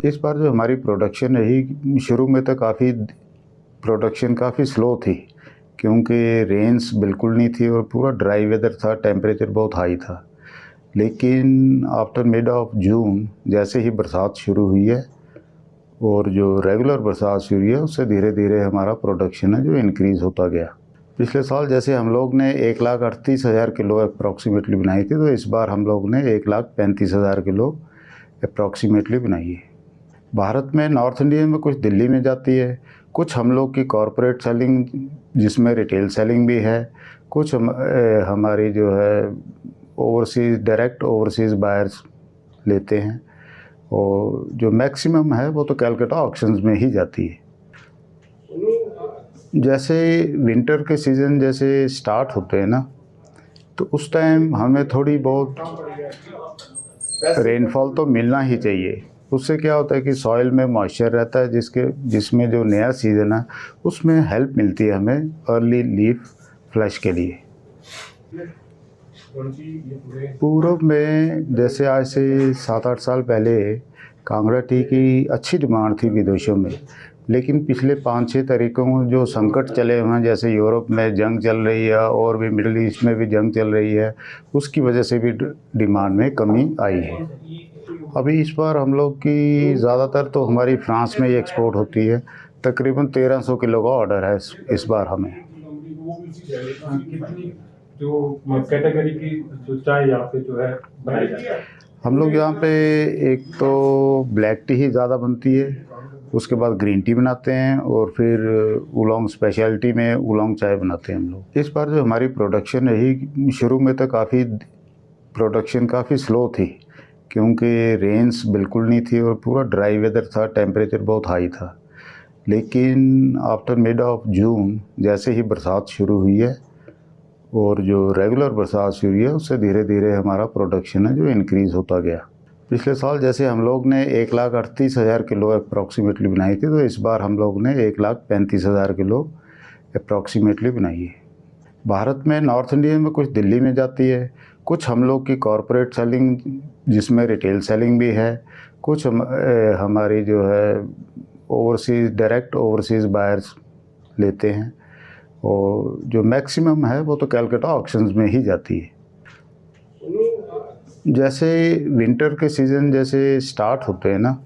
इस बार जो हमारी प्रोडक्शन रही, शुरू में तो प्रोडक्शन काफ़ी स्लो थी, क्योंकि रेन्स बिल्कुल नहीं थी और पूरा ड्राई वेदर था, टेम्परेचर बहुत हाई था। लेकिन आफ्टर मिड ऑफ जून जैसे ही बरसात शुरू हुई है और जो रेगुलर बरसात शुरू हुई है, उससे धीरे धीरे हमारा प्रोडक्शन है जो इंक्रीज़ होता गया। पिछले साल जैसे हम लोग ने 1,38,000 किलो अप्रॉक्सीमेटली बनाई थी, तो इस बार हम लोग ने 1,35,000 किलो अप्रॉक्सीमेटली बनाई है। भारत में नॉर्थ इंडिया में कुछ दिल्ली में जाती है, कुछ हम लोग की कॉरपोरेट सेलिंग जिसमें रिटेल सेलिंग भी है, कुछ हमारी जो है ओवरसीज़ डायरेक्ट ओवरसीज़ बायर्स लेते हैं, और जो मैक्सिमम है वो तो कैलकाटा ऑक्शंस में ही जाती है। जैसे विंटर के सीज़न जैसे स्टार्ट होते हैं ना, तो उस टाइम हमें थोड़ी बहुत रेनफॉल तो मिलना ही चाहिए। उससे क्या होता है कि सॉइल में मॉइस्चर रहता है, जिसमें जो नया सीज़न है उसमें हेल्प मिलती है हमें अर्ली लीफ फ्लश के लिए। पूर्व में जैसे आज से 7-8 साल पहले कांगड़ा टी की अच्छी डिमांड थी विदेशों में, लेकिन पिछले 5-6 तरीकों जो संकट चले हुए हैं, जैसे यूरोप में जंग चल रही है और भी मिडल ईस्ट में भी जंग चल रही है, उसकी वजह से भी डिमांड में कमी आई है। अभी इस बार हम लोग की ज़्यादातर तो हमारी फ्रांस में ही एक्सपोर्ट होती है, तकरीबन 1300 किलो का ऑर्डर है इस बार हमें। कितनी जो कैटेगरी की जो चाय यहाँ पे जो है बनाई जाती है? हम लोग यहाँ पे एक तो ब्लैक टी ही ज़्यादा बनती है, उसके बाद ग्रीन टी बनाते हैं, और फिर उलोंग स्पेशलिटी में उलोंग चाय बनाते हैं हम लोग। इस बार जो हमारी प्रोडक्शन रही, शुरू में तो प्रोडक्शन काफ़ी स्लो थी, क्योंकि रेन्स बिल्कुल नहीं थी और पूरा ड्राई वेदर था, टेम्परेचर बहुत हाई था। लेकिन आफ्टर मिड ऑफ जून जैसे ही बरसात शुरू हुई है और जो रेगुलर बरसात शुरू हुई है, उससे धीरे धीरे हमारा प्रोडक्शन है जो इंक्रीज़ होता गया। पिछले साल जैसे हम लोग ने 1,38,000 किलो अप्रॉक्सीमेटली बनाई थी, तो इस बार हम लोग ने 1,35,000 किलो अप्रॉक्सीमेटली बनाई है। भारत में नॉर्थ इंडिया में कुछ दिल्ली में जाती है, कुछ हम लोग की कॉरपोरेट सेलिंग जिसमें रिटेल सेलिंग भी है, कुछ हमारी जो है ओवरसीज़ डायरेक्ट ओवरसीज़ बायर्स लेते हैं, और जो मैक्सिमम है वो तो कैलकाटा ऑक्शंस में ही जाती है। जैसे विंटर के सीज़न जैसे स्टार्ट होते हैं ना,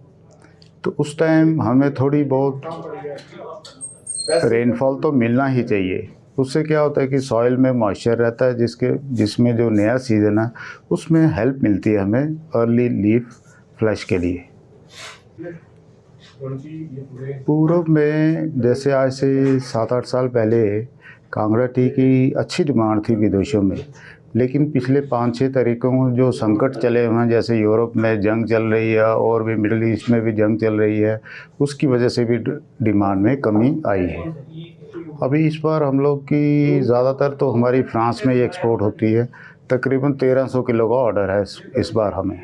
तो उस टाइम हमें थोड़ी बहुत रेनफॉल तो मिलना ही चाहिए। उससे क्या होता है कि सॉइल में मॉइस्चर रहता है, जिसमें जो नया सीज़न है उसमें हेल्प मिलती है हमें अर्ली लीफ फ्लश के लिए। पूर्व में जैसे आज से 7-8 साल पहले कांगड़ा टी की अच्छी डिमांड थी विदेशों में, लेकिन पिछले 5-6 तरीकों जो संकट चले हुए हैं, जैसे यूरोप में जंग चल रही है और भी मिडल ईस्ट में भी जंग चल रही है, उसकी वजह से भी डिमांड में कमी आई है। अभी इस बार हम लोग की ज़्यादातर तो हमारी फ्रांस में ही एक्सपोर्ट होती है, तकरीबन 1300 किलो का ऑर्डर है इस बार हमें।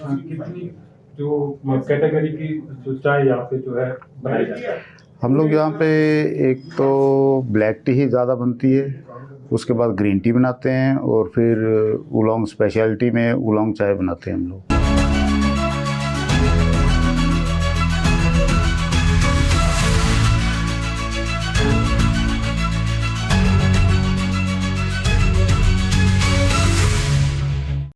कितनी जो कैटेगरी की जो चाय यहाँ पे जो है बनाई जाती है? हम लोग यहाँ पे एक तो ब्लैक टी ही ज़्यादा बनती है, उसके बाद ग्रीन टी बनाते हैं, और फिर उलोंग स्पेशलिटी में उलोंग चाय बनाते हैं हम लोग।